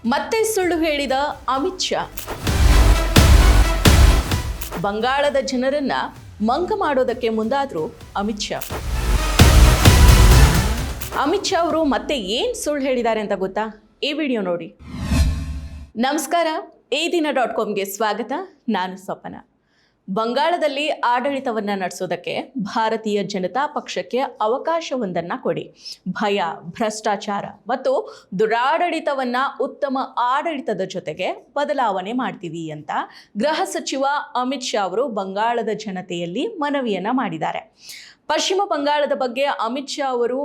ಮತ್ತೆ ಸುಳ್ಳು ಹೇಳಿದ ಅಮಿತ್ ಶಾ. ಬಂಗಾಳದ ಜನರನ್ನ ಮಂಕ ಮಾಡೋದಕ್ಕೆ ಮುಂದಾದ್ರು ಅಮಿತ್ ಶಾ. ಅಮಿತ್ ಶಾ ಅವರು ಮತ್ತೆ ಏನು ಸುಳ್ಳು ಹೇಳಿದ್ದಾರೆ ಅಂತ ಗೊತ್ತಾ? ಈ ವಿಡಿಯೋ ನೋಡಿ. ನಮಸ್ಕಾರ, ಈ ದಿನ.comಗೆ ಸ್ವಾಗತ. ನಾನು ಸ್ವಪ್ನ. ಬಂಗಾಳದಲ್ಲಿ ಆಡಳಿತವನ್ನು ನಡೆಸೋದಕ್ಕೆ ಭಾರತೀಯ ಜನತಾ ಪಕ್ಷಕ್ಕೆ ಅವಕಾಶವೊಂದನ್ನು ಕೊಡಿ. ಭಯ, ಭ್ರಷ್ಟಾಚಾರ ಮತ್ತು ದುರಾಡಳಿತವನ್ನು ಉತ್ತಮ ಆಡಳಿತದ ಜೊತೆಗೆ ಬದಲಾವಣೆ ಮಾಡ್ತೀವಿ ಅಂತ ಗೃಹ ಸಚಿವ ಅಮಿತ್ ಶಾ ಅವರು ಬಂಗಾಳದ ಜನತೆಯಲ್ಲಿ ಮನವಿಯನ್ನು ಮಾಡಿದ್ದಾರೆ. ಪಶ್ಚಿಮ ಬಂಗಾಳದ ಬಗ್ಗೆ ಅಮಿತ್ ಶಾ ಅವರು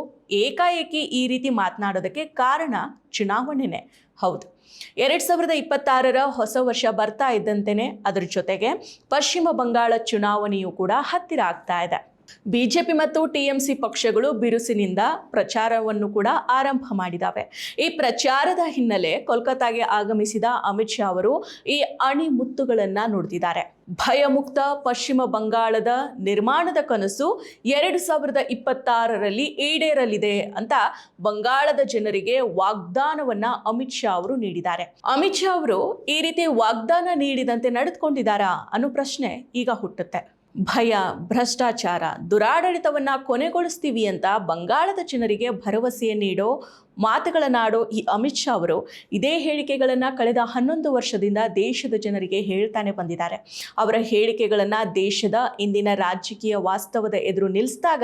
ಏಕಾಏಕಿ ಈ ರೀತಿ ಮಾತನಾಡೋದಕ್ಕೆ ಕಾರಣ ಚುನಾವಣೆನೇ ಹೌದು. 2026 ಹೊಸ ವರ್ಷ ಬರ್ತಾ ಇದ್ದಂತೆಯೇ ಅದರ ಜೊತೆಗೆ ಪಶ್ಚಿಮ ಬಂಗಾಳ ಚುನಾವಣೆಯೂ ಕೂಡ ಹತ್ತಿರ ಆಗ್ತಾ ಇದೆ. ಬಿಜೆಪಿ ಮತ್ತು ಟಿಎಂಸಿ ಪಕ್ಷಗಳು ಬಿರುಸಿನಿಂದ ಪ್ರಚಾರವನ್ನು ಕೂಡ ಆರಂಭ ಮಾಡಿದ್ದಾವೆ. ಈ ಪ್ರಚಾರದ ಹಿನ್ನೆಲೆ ಕೋಲ್ಕತ್ತಾಗೆ ಆಗಮಿಸಿದ ಅಮಿತ್ ಶಾ ಅವರು ಈ ಅಣಿಮುತ್ತುಗಳನ್ನು ನುಡಿದಿದ್ದಾರೆ. ಭಯಮುಕ್ತ ಪಶ್ಚಿಮ ಬಂಗಾಳದ ನಿರ್ಮಾಣದ ಕನಸು 2026ರಲ್ಲಿ ಈಡೇರಲಿದೆ ಅಂತ ಬಂಗಾಳದ ಜನರಿಗೆ ವಾಗ್ದಾನವನ್ನ ಅಮಿತ್ ಶಾ ಅವರು ನೀಡಿದ್ದಾರೆ. ಅಮಿತ್ ಶಾ ಅವರು ಈ ರೀತಿ ವಾಗ್ದಾನ ನೀಡಿದಂತೆ ನಡೆದುಕೊಂಡಿದ್ದಾರಾ ಅನ್ನೋ ಪ್ರಶ್ನೆ ಈಗ ಹುಟ್ಟುತ್ತೆ. ಭಯ, ಭ್ರಷ್ಟಾಚಾರ, ದುರಾಡಳಿತವನ್ನ ಕೊನೆಗೊಳಿಸ್ತೀವಿ ಅಂತ ಬಂಗಾಳದ ಜನರಿಗೆ ಭರವಸೆ ನೀಡೋ ಮಾತುಗಳನ್ನಾಡೋ ಈ ಅಮಿತ್ ಶಾ ಅವರು ಇದೇ ಹೇಳಿಕೆಗಳನ್ನು ಕಳೆದ 11 ವರ್ಷದಿಂದ ದೇಶದ ಜನರಿಗೆ ಹೇಳ್ತಾನೆ ಬಂದಿದ್ದಾರೆ. ಅವರ ಹೇಳಿಕೆಗಳನ್ನು ದೇಶದ ಇಂದಿನ ರಾಜಕೀಯ ವಾಸ್ತವದ ಎದುರು ನಿಲ್ಲಿಸಿದಾಗ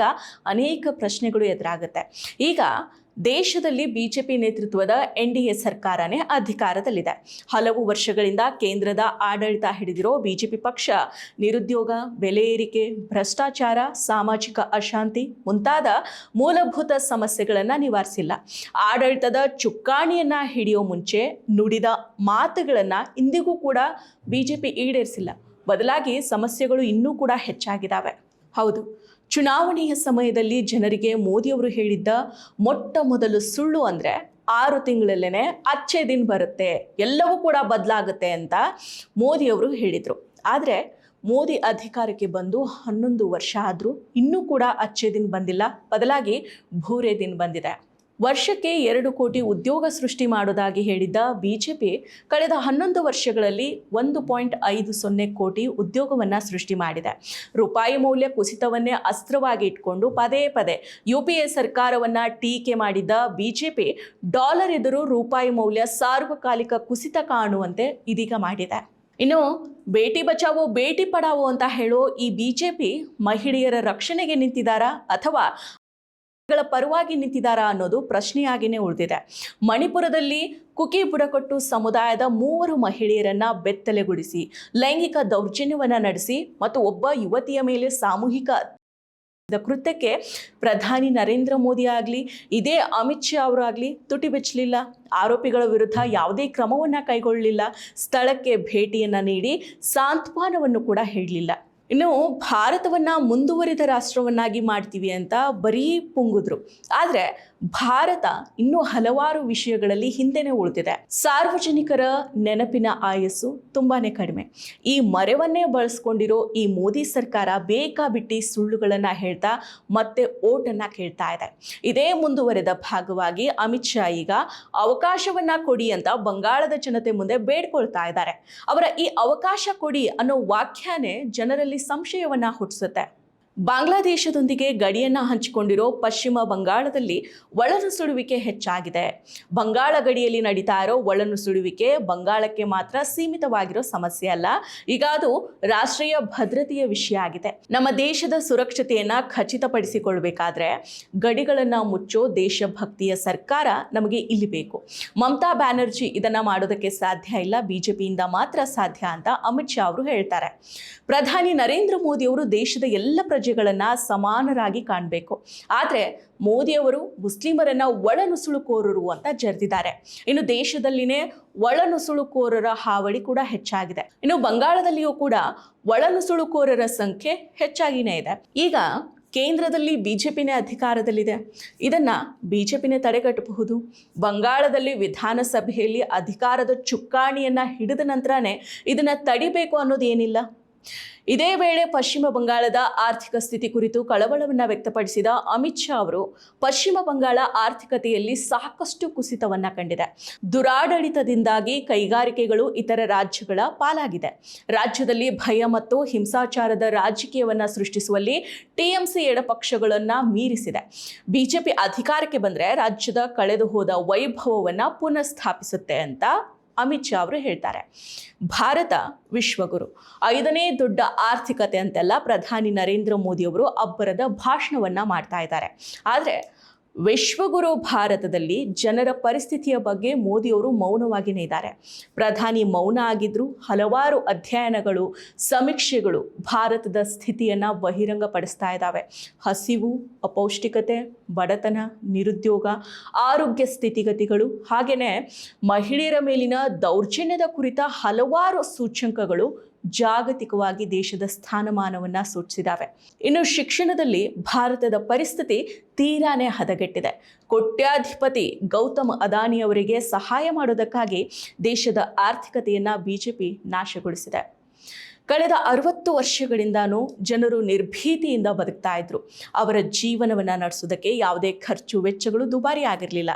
ಅನೇಕ ಪ್ರಶ್ನೆಗಳು ಎದುರಾಗುತ್ತೆ. ಈಗ ದೇಶದಲ್ಲಿ ಬಿಜೆಪಿ ನೇತೃತ್ವದ NDA ಸರ್ಕಾರನೇ ಅಧಿಕಾರದಲ್ಲಿದೆ. ಹಲವು ವರ್ಷಗಳಿಂದ ಕೇಂದ್ರದ ಆಡಳಿತ ಹಿಡಿದಿರೋ ಬಿಜೆಪಿ ಪಕ್ಷ ನಿರುದ್ಯೋಗ, ಬೆಲೆ ಏರಿಕೆ, ಭ್ರಷ್ಟಾಚಾರ, ಸಾಮಾಜಿಕ ಅಶಾಂತಿ ಮುಂತಾದ ಮೂಲಭೂತ ಸಮಸ್ಯೆಗಳನ್ನು ನಿವಾರಿಸಿಲ್ಲ. ಆಡಳಿತದ ಚುಕ್ಕಾಣಿಯನ್ನ ಹಿಡಿಯೋ ಮುಂಚೆ ನುಡಿದ ಮಾತುಗಳನ್ನು ಇಂದಿಗೂ ಕೂಡ ಬಿಜೆಪಿ ಈಡೇರಿಸಿಲ್ಲ. ಬದಲಾಗಿ ಸಮಸ್ಯೆಗಳು ಇನ್ನೂ ಕೂಡ ಹೆಚ್ಚಾಗಿದ್ದಾವೆ. ಹೌದು, ಚುನಾವಣೆಯ ಸಮಯದಲ್ಲಿ ಜನರಿಗೆ ಮೋದಿಯವರು ಹೇಳಿದ್ದ ಮೊಟ್ಟ ಮೊದಲು ಸುಳ್ಳು ಅಂದರೆ 6 ತಿಂಗಳಲ್ಲೇ ಅಚ್ಚೆ ದಿನ ಬರುತ್ತೆ, ಎಲ್ಲವೂ ಕೂಡ ಬದಲಾಗುತ್ತೆ ಅಂತ ಮೋದಿಯವರು ಹೇಳಿದರು. ಆದರೆ ಮೋದಿ ಅಧಿಕಾರಕ್ಕೆ ಬಂದು 11 ವರ್ಷ ಆದರೂ ಇನ್ನೂ ಕೂಡ ಅಚ್ಚೆ ದಿನ ಬಂದಿಲ್ಲ. ಬದಲಾಗಿ ಭೂರೇ ದಿನ ಬಂದಿದೆ. ವರ್ಷಕ್ಕೆ 2 ಕೋಟಿ ಉದ್ಯೋಗ ಸೃಷ್ಟಿ ಮಾಡೋದಾಗಿ ಹೇಳಿದ್ದ ಬಿಜೆಪಿ ಕಳೆದ 11 ವರ್ಷಗಳಲ್ಲಿ 1.50 ಕೋಟಿ ಉದ್ಯೋಗವನ್ನು ಸೃಷ್ಟಿ ಮಾಡಿದೆ. ರೂಪಾಯಿ ಮೌಲ್ಯ ಕುಸಿತವನ್ನೇ ಅಸ್ತ್ರವಾಗಿ ಇಟ್ಕೊಂಡು ಪದೇ ಪದೇ UPA ಸರ್ಕಾರವನ್ನು ಟೀಕೆ ಮಾಡಿದ್ದ ಬಿಜೆಪಿ ಡಾಲರ್ ಎದುರು ರೂಪಾಯಿ ಮೌಲ್ಯ ಸಾರ್ವಕಾಲಿಕ ಕುಸಿತ ಕಾಣುವಂತೆ ಇದೀಗ ಮಾಡಿದೆ. ಇನ್ನು ಬೇಟಿ ಬಚಾವೋ ಬೇಟಿ ಪಡಾವೋ ಅಂತ ಹೇಳೋ ಈ ಬಿಜೆಪಿ ಮಹಿಳೆಯರ ರಕ್ಷಣೆಗೆ ನಿಂತಿದ್ದಾರಾ ಅಥವಾ ಪರವಾಗಿ ನಿಂತಿದ್ದಾರಾ ಅನ್ನೋದು ಪ್ರಶ್ನೆಯಾಗಿಯೇ ಉಳಿದಿದೆ. ಮಣಿಪುರದಲ್ಲಿ ಕುಕಿ ಬುಡಕಟ್ಟು ಸಮುದಾಯದ 3 ಮಹಿಳೆಯರನ್ನ ಬೆತ್ತಲೆಗೊಳಿಸಿ ಲೈಂಗಿಕ ದೌರ್ಜನ್ಯವನ್ನ ನಡೆಸಿ ಮತ್ತು ಒಬ್ಬ ಯುವತಿಯ ಮೇಲೆ ಸಾಮೂಹಿಕ ಕೃತ್ಯಕ್ಕೆ ಪ್ರಧಾನಿ ನರೇಂದ್ರ ಮೋದಿ ಆಗಲಿ ಇದೇ ಅಮಿತ್ ಶಾ ಅವರಾಗಲಿ ತುಟಿ ಬೆಚ್ಚಲಿಲ್ಲ. ಆರೋಪಿಗಳ ವಿರುದ್ಧ ಯಾವುದೇ ಕ್ರಮವನ್ನ ಕೈಗೊಳ್ಳಲಿಲ್ಲ. ಸ್ಥಳಕ್ಕೆ ಭೇಟಿಯನ್ನ ನೀಡಿ ಸಾಂತ್ವನವನ್ನು ಕೂಡ ಹೇಳಲಿಲ್ಲ. ಇನ್ನು ಭಾರತವನ್ನ ಮುಂದುವರಿದ ರಾಷ್ಟ್ರವನ್ನಾಗಿ ಮಾಡ್ತೀವಿ ಅಂತ ಬರೀ ಪುಂಗಿದ್ರು. ಆದರೆ ಭಾರತ ಇನ್ನೂ ಹಲವಾರು ವಿಷಯಗಳಲ್ಲಿ ಹಿಂದೆನೇ ಉಳಿದಿದೆ. ಸಾರ್ವಜನಿಕರ ನೆನಪಿನ ಆಯಸ್ಸು ತುಂಬಾನೇ ಕಡಿಮೆ. ಈ ಮರೆವನ್ನೇ ಬಳಸ್ಕೊಂಡಿರೋ ಈ ಮೋದಿ ಸರ್ಕಾರ ಬೇಕಾಬಿಟ್ಟಿ ಸುಳ್ಳುಗಳನ್ನು ಹೇಳ್ತಾ ಮತ್ತೆ ಓಟನ್ನ ಕೇಳ್ತಾ ಇದೆ. ಇದೇ ಮುಂದುವರೆದ ಭಾಗವಾಗಿ ಅಮಿತ್ ಶಾ ಈಗ ಅವಕಾಶವನ್ನ ಕೊಡಿ ಅಂತ ಬಂಗಾಳದ ಜನತೆ ಮುಂದೆ ಬೇಡ್ಕೊಳ್ತಾ ಇದ್ದಾರೆ. ಅವರ ಈ ಅವಕಾಶ ಕೊಡಿ ಅನ್ನೋ ವಾಕ್ಯನೇ ಜನರಲ್ಲಿ ಸಂಶಯವನ್ನ ಹುಟ್ಟಿಸುತ್ತೆ. ಬಾಂಗ್ಲಾದೇಶದೊಂದಿಗೆ ಗಡಿಯನ್ನ ಹಂಚಿಕೊಂಡಿರೋ ಪಶ್ಚಿಮ ಬಂಗಾಳದಲ್ಲಿ ಒಳನುಸುಳುವಿಕೆ ಹೆಚ್ಚಾಗಿದೆ. ಬಂಗಾಳ ಗಡಿಯಲ್ಲಿ ನಡೀತಾ ಇರೋ ಒಳನುಸುಳುವಿಕೆ ಬಂಗಾಳಕ್ಕೆ ಮಾತ್ರ ಸೀಮಿತವಾಗಿರೋ ಸಮಸ್ಯೆ ಅಲ್ಲ. ಈಗ ಅದು ರಾಷ್ಟ್ರೀಯ ಭದ್ರತೆಯ ವಿಷಯ ಆಗಿದೆ. ನಮ್ಮ ದೇಶದ ಸುರಕ್ಷತೆಯನ್ನ ಖಚಿತಪಡಿಸಿಕೊಳ್ಬೇಕಾದ್ರೆ ಗಡಿಗಳನ್ನ ಮುಚ್ಚೋ ದೇಶಭಕ್ತಿಯ ಸರ್ಕಾರ ನಮಗೆ ಇಲ್ಲಿ ಬೇಕು. ಮಮತಾ ಬ್ಯಾನರ್ಜಿ ಇದನ್ನ ಮಾಡೋದಕ್ಕೆ ಸಾಧ್ಯ ಇಲ್ಲ, ಬಿಜೆಪಿಯಿಂದ ಮಾತ್ರ ಸಾಧ್ಯ ಅಂತ ಅಮಿತ್ ಶಾ ಅವರು ಹೇಳ್ತಾರೆ. ಪ್ರಧಾನಿ ನರೇಂದ್ರ ಮೋದಿ ಅವರು ದೇಶದ ಎಲ್ಲ ಪ್ರಜೆಗಳನ್ನ ಸಮಾನರಾಗಿ ಕಾಣಬೇಕು. ಆದರೆ ಮೋದಿಯವರು ಮುಸ್ಲಿಮರನ್ನ ಒಳನುಸುಳುಕೋರರು ಅಂತ ಜರಿದಿದ್ದಾರೆ. ಇನ್ನು ದೇಶದಲ್ಲಿನೇ ಒಳನುಸುಳುಕೋರರ ಹಾವಳಿ ಕೂಡ ಹೆಚ್ಚಾಗಿದೆ. ಇನ್ನು ಬಂಗಾಳದಲ್ಲಿಯೂ ಕೂಡ ಒಳನುಸುಳುಕೋರರ ಸಂಖ್ಯೆ ಹೆಚ್ಚಾಗಿನೇ ಇದೆ. ಈಗ ಕೇಂದ್ರದಲ್ಲಿ ಬಿಜೆಪಿನೇ ಅಧಿಕಾರದಲ್ಲಿದೆ. ಇದನ್ನ ಬಿಜೆಪಿನೇ ತಡೆಗಟ್ಟಬಹುದು. ಬಂಗಾಳದಲ್ಲಿ ವಿಧಾನಸಭೆಯಲ್ಲಿ ಅಧಿಕಾರದ ಚುಕ್ಕಾಣಿಯನ್ನ ಹಿಡಿದ ನಂತರನೇ ಇದನ್ನ ತಡಿಬೇಕು ಅನ್ನೋದೇನಿಲ್ಲ. ಇದೇ ವೇಳೆ ಪಶ್ಚಿಮ ಬಂಗಾಳದ ಆರ್ಥಿಕ ಸ್ಥಿತಿ ಕುರಿತು ಕಳವಳವನ್ನು ವ್ಯಕ್ತಪಡಿಸಿದ ಅಮಿತ್ ಶಾ ಅವರು ಪಶ್ಚಿಮ ಬಂಗಾಳ ಆರ್ಥಿಕತೆಯಲ್ಲಿ ಸಾಕಷ್ಟು ಕುಸಿತವನ್ನ ಕಂಡಿದೆ. ದುರಾಡಳಿತದಿಂದಾಗಿ ಕೈಗಾರಿಕೆಗಳು ಇತರ ರಾಜ್ಯಗಳ ಪಾಲಾಗಿದೆ. ರಾಜ್ಯದಲ್ಲಿ ಭಯ ಮತ್ತು ಹಿಂಸಾಚಾರದ ರಾಜಕೀಯವನ್ನ ಸೃಷ್ಟಿಸುವಲ್ಲಿ ಟಿಎಂಸಿ ಎಡಪಕ್ಷಗಳನ್ನ ಮೀರಿಸಿದೆ. ಬಿಜೆಪಿ ಅಧಿಕಾರಕ್ಕೆ ಬಂದ್ರೆ ರಾಜ್ಯದ ಕಳೆದು ಹೋದ ವೈಭವವನ್ನ ಪುನಃಸ್ಥಾಪಿಸುತ್ತೆ ಅಂತ ಅಮಿತ್ ಶಾ ಅವರು ಹೇಳ್ತಾರೆ. ಭಾರತ ವಿಶ್ವಗುರು, 5ನೇ ದೊಡ್ಡ ಆರ್ಥಿಕತೆ ಅಂತೆಲ್ಲ ಪ್ರಧಾನಿ ನರೇಂದ್ರ ಮೋದಿ ಅವರು ಅಬ್ಬರದ ಭಾಷಣವನ್ನ ಮಾಡ್ತಾ ಇದ್ದಾರೆ. ಆದರೆ ವಿಶ್ವಗುರು ಭಾರತದಲ್ಲಿ ಜನರ ಪರಿಸ್ಥಿತಿಯ ಬಗ್ಗೆ ಮೋದಿಯವರು ಮೌನವಾಗಿಯೇ ಇದ್ದಾರೆ. ಪ್ರಧಾನಿ ಮೌನ ಆಗಿದ್ರು ಹಲವಾರು ಅಧ್ಯಯನಗಳು, ಸಮೀಕ್ಷೆಗಳು ಭಾರತದ ಸ್ಥಿತಿಯನ್ನು ಬಹಿರಂಗಪಡಿಸ್ತಾ ಇದ್ದಾವೆ. ಹಸಿವು, ಅಪೌಷ್ಟಿಕತೆ, ಬಡತನ, ನಿರುದ್ಯೋಗ, ಆರೋಗ್ಯ ಸ್ಥಿತಿಗತಿಗಳು, ಹಾಗೆಯೇ ಮಹಿಳೆಯರ ಮೇಲಿನ ದೌರ್ಜನ್ಯದ ಕುರಿತ ಹಲವಾರು ಸೂಚ್ಯಂಕಗಳು ಜಾಗತಿಕವಾಗಿ ದೇಶದ ಸ್ಥಾನಮಾನವನ್ನು ಸೂಚಿಸಿದ್ದಾವೆ. ಇನ್ನು ಶಿಕ್ಷಣದಲ್ಲಿ ಭಾರತದ ಪರಿಸ್ಥಿತಿ ತೀರಾನೇ ಹದಗೆಟ್ಟಿದೆ. ಕೋಟ್ಯಾಧಿಪತಿ ಗೌತಮ್ ಅದಾನಿ ಅವರಿಗೆ ಸಹಾಯ ಮಾಡೋದಕ್ಕಾಗಿ ದೇಶದ ಆರ್ಥಿಕತೆಯನ್ನು ಬಿಜೆಪಿ ನಾಶಗೊಳಿಸಿದೆ. ಕಳೆದ 60 ವರ್ಷಗಳಿಂದಾನು ಜನರು ನಿರ್ಭೀತಿಯಿಂದ ಬದುಕ್ತಾ ಇದ್ರು. ಅವರ ಜೀವನವನ್ನು ನಡೆಸೋದಕ್ಕೆ ಯಾವುದೇ ಖರ್ಚು ವೆಚ್ಚಗಳು ದುಬಾರಿ ಆಗಿರಲಿಲ್ಲ.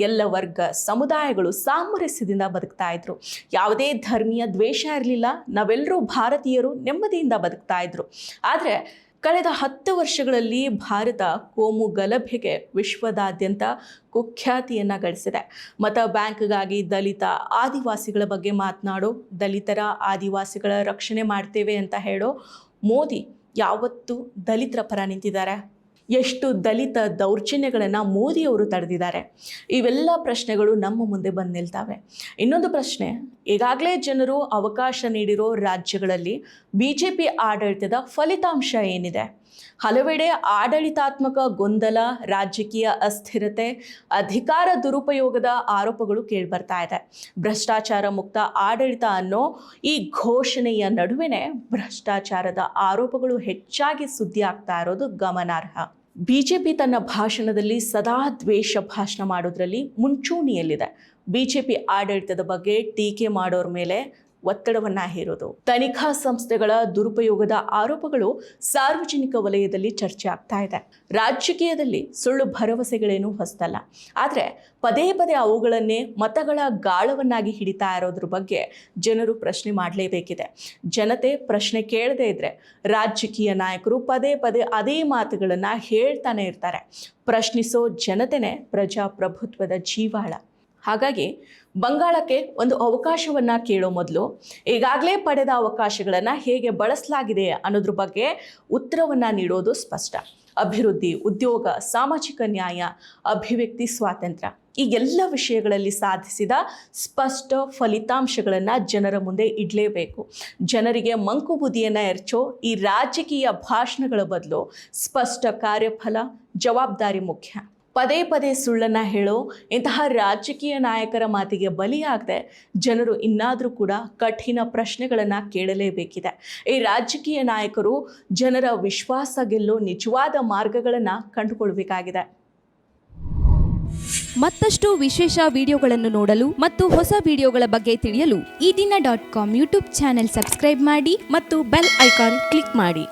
ಎಲ್ಲ ವರ್ಗ ಸಮುದಾಯಗಳು ಸಾಮರಸ್ಯದಿಂದ ಬದುಕ್ತಾ ಇದ್ರು. ಯಾವುದೇ ಧರ್ಮೀಯ ದ್ವೇಷ ಇರಲಿಲ್ಲ. ನಾವೆಲ್ಲರೂ ಭಾರತೀಯರು ನೆಮ್ಮದಿಯಿಂದ ಬದುಕ್ತಾ ಇದ್ರು. ಆದರೆ ಕಳೆದ 10 ವರ್ಷಗಳಲ್ಲಿ ಭಾರತ ಕೋಮು ಗಲಭೆಗೆ ವಿಶ್ವದಾದ್ಯಂತ ಕುಖ್ಯಾತಿಯನ್ನು ಗಳಿಸಿದೆ. ಮತ ಬ್ಯಾಂಕ್ಗಾಗಿ ದಲಿತ, ಆದಿವಾಸಿಗಳ ಬಗ್ಗೆ ಮಾತನಾಡೋ, ದಲಿತರ, ಆದಿವಾಸಿಗಳ ರಕ್ಷಣೆ ಮಾಡ್ತೇವೆ ಅಂತ ಹೇಳೋ ಮೋದಿ ಯಾವತ್ತೂ ದಲಿತರ ಪರ ನಿಂತಿದ್ದಾರೆ? ಎಷ್ಟು ದಲಿತ ದೌರ್ಜನ್ಯಗಳನ್ನು ಮೋದಿಯವರು ತಡೆದಿದ್ದಾರೆ? ಇವೆಲ್ಲ ಪ್ರಶ್ನೆಗಳು ನಮ್ಮ ಮುಂದೆ ಬಂದು ನಿಲ್ತವೆ. ಇನ್ನೊಂದು ಪ್ರಶ್ನೆ, ಈಗಾಗಲೇ ಜನರು ಅವಕಾಶ ನೀಡಿರೋ ರಾಜ್ಯಗಳಲ್ಲಿ ಬಿಜೆಪಿ ಆಡಳಿತದ ಫಲಿತಾಂಶ ಏನಿದೆ? ಹಲವೆಡೆ ಆಡಳಿತಾತ್ಮಕ ಗೊಂದಲ, ರಾಜಕೀಯ ಅಸ್ಥಿರತೆ, ಅಧಿಕಾರ ದುರುಪಯೋಗದ ಆರೋಪಗಳು ಕೇಳಿಬರ್ತಾ ಇದೆ. ಭ್ರಷ್ಟಾಚಾರ ಮುಕ್ತ ಆಡಳಿತ ಅನ್ನೋ ಈ ಘೋಷಣೆಯ ನಡುವೆನೇ ಭ್ರಷ್ಟಾಚಾರದ ಆರೋಪಗಳು ಹೆಚ್ಚಾಗಿ ಸುದ್ದಿ ಆಗ್ತಾ ಇರೋದು ಗಮನಾರ್ಹ. ಬಿಜೆಪಿ ತನ್ನ ಭಾಷಣದಲ್ಲಿ ಸದಾ ದ್ವೇಷ ಭಾಷಣ ಮಾಡೋದ್ರಲ್ಲಿ ಮುಂಚೂಣಿಯಲ್ಲಿದೆ. ಬಿಜೆಪಿ ಆಡಳಿತದ ಬಗ್ಗೆ ಟೀಕೆ ಮಾಡೋರ ಮೇಲೆ ಒತ್ತಡವನ್ನ ಹೇರೋದು, ತನಿಖಾ ಸಂಸ್ಥೆಗಳ ದುರುಪಯೋಗದ ಆರೋಪಗಳು ಸಾರ್ವಜನಿಕ ವಲಯದಲ್ಲಿ ಚರ್ಚೆ ಆಗ್ತಾ ಇದೆ. ರಾಜಕೀಯದಲ್ಲಿ ಸುಳ್ಳು ಭರವಸೆಗಳೇನೂ ಹೊಸದಲ್ಲ. ಆದರೆ ಪದೇ ಪದೇ ಅವುಗಳನ್ನೇ ಮತಗಳ ಗಾಳವನ್ನಾಗಿ ಹಿಡಿತಾ ಇರೋದ್ರ ಬಗ್ಗೆ ಜನರು ಪ್ರಶ್ನೆ ಮಾಡಲೇಬೇಕಿದೆ. ಜನತೆ ಪ್ರಶ್ನೆ ಕೇಳದೇ ಇದ್ರೆ ರಾಜಕೀಯ ನಾಯಕರು ಪದೇ ಪದೇ ಅದೇ ಮಾತುಗಳನ್ನು ಹೇಳ್ತಾನೆ ಇರ್ತಾರೆ. ಪ್ರಶ್ನಿಸೋ ಜನತೆನೇ ಪ್ರಜಾಪ್ರಭುತ್ವದ ಜೀವಾಳ. ಹಾಗಾಗಿ ಬಂಗಾಳಕ್ಕೆ ಒಂದು ಅವಕಾಶವನ್ನು ಕೇಳೋ ಮೊದಲು ಈಗಾಗಲೇ ಪಡೆದ ಅವಕಾಶಗಳನ್ನು ಹೇಗೆ ಬಳಸಲಾಗಿದೆ ಅನ್ನೋದ್ರ ಬಗ್ಗೆ ಉತ್ತರವನ್ನು ನೀಡೋದು ಸ್ಪಷ್ಟ. ಅಭಿವೃದ್ಧಿ, ಉದ್ಯೋಗ, ಸಾಮಾಜಿಕ ನ್ಯಾಯ, ಅಭಿವ್ಯಕ್ತಿ ಸ್ವಾತಂತ್ರ್ಯ, ಈ ಎಲ್ಲ ವಿಷಯಗಳಲ್ಲಿ ಸಾಧಿಸಿದ ಸ್ಪಷ್ಟ ಫಲಿತಾಂಶಗಳನ್ನು ಜನರ ಮುಂದೆ ಇಡಲೇಬೇಕು. ಜನರಿಗೆ ಮಂಕು ಬುದ್ಧಿಯನ್ನು ಎರಚೋ ಈ ರಾಜಕೀಯ ಭಾಷಣಗಳ ಬದಲು ಸ್ಪಷ್ಟ ಕಾರ್ಯಫಲ, ಜವಾಬ್ದಾರಿ ಮುಖ್ಯ. ಪದೇ ಪದೇ ಸುಳ್ಳನ್ನು ಹೇಳೋ ಇಂತಹ ರಾಜಕೀಯ ನಾಯಕರ ಮಾತಿಗೆ ಬಲಿಯಾಗದೆ ಜನರು ಇನ್ನಾದರೂ ಕೂಡ ಕಠಿಣ ಪ್ರಶ್ನೆಗಳನ್ನು ಕೇಳಲೇಬೇಕಿದೆ. ಈ ರಾಜಕೀಯ ನಾಯಕರು ಜನರ ವಿಶ್ವಾಸ ಗೆಲ್ಲೋ ನಿಜವಾದ ಮಾರ್ಗಗಳನ್ನು ಕಂಡುಕೊಳ್ಬೇಕಾಗಿದೆ. ಮತ್ತಷ್ಟು ವಿಶೇಷ ವಿಡಿಯೋಗಳನ್ನು ನೋಡಲು ಮತ್ತು ಹೊಸ ವಿಡಿಯೋಗಳ ಬಗ್ಗೆ ತಿಳಿಯಲು ಈ ದಿನ .com ಯೂಟ್ಯೂಬ್ ಚಾನೆಲ್ ಸಬ್ಸ್ಕ್ರೈಬ್ ಮಾಡಿ ಮತ್ತು ಬೆಲ್ ಐಕಾನ್ ಕ್ಲಿಕ್ ಮಾಡಿ.